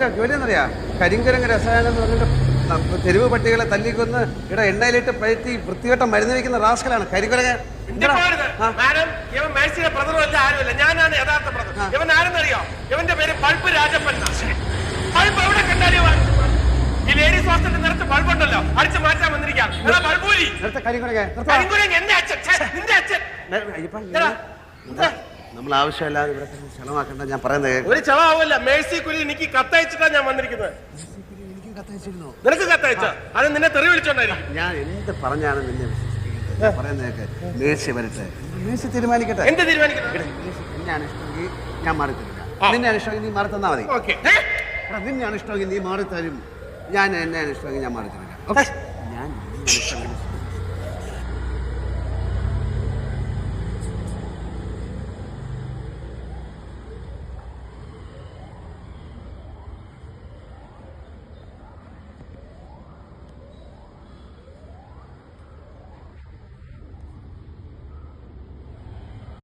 ഇവന്റെയൊക്കെ ജോലി എന്നറിയാ കരിങ്കുരങ്ങ് രസായനം എന്ന് പറഞ്ഞിട്ട് തെരുവ് പട്ടികളെ തല്ലിക്കൊന്ന് ഇവിടെ എണ്ണയിലിട്ട് പഴറ്റി വൃത്തികെട്ട മരുന്ന് വയ്ക്കുന്ന റാസ്കലാണ് കരിങ്കുരങ്ങൻ. ഞാനാണ് യഥാർത്ഥ ബ്രദർ. ഇവൻ ആരെന്നറിയോ? ഇവന്റെ പേര് പൾപ്പ് രാജപ്പൻ. പൾപ്പ് എവിടെ കണ്ടാലും ഈ ലേഡീസ് ഹോസ്റ്റലിൽ നിറച്ച് ബൾബുണ്ടല്ലോ, അടിച്ചു മാറ്റാൻ വന്നിരിക്കാം. നമ്മൾ ആവശ്യമില്ലാതെ ഇവിടെ ചെലവാക്കണ്ട. ഞാൻ പറയുന്നത് ഒരു ചെലവാവില്ല. മേഴ്സി കുലി എനിക്ക് കത്തയച്ചിട്ടാണ് ഞാൻ വന്നിരിക്കുന്നത്. നിനക്ക് കത്തയച്ച അത് നിന്നെ തെറി വിളിച്ചോണ്ടായിരിക്കും. ഞാൻ എന്ത് പറഞ്ഞാണ് നിന്നെ പറയുന്നതൊക്കെ മേഴ്സി വരട്ടെ, മേഴ്സി തീരുമാനിക്കട്ടെ. എന്ത് തീരുമാനിക്കട്ടെ? നിന്നെയാണ് ഇഷ്ടമെങ്കിൽ ഞാൻ മാറി തരില്ല, നിന്നെയാണ് ഇഷ്ടമെങ്കിൽ നീ മാറി തന്നാ മതി. നിന്നെയാണ് ഇഷ്ടമെങ്കിൽ നീ മാറി തരും, ഞാൻ എന്നെയാണ് ഇഷ്ടമെങ്കിൽ ഞാൻ മാറി തരില്ല. ഞാൻ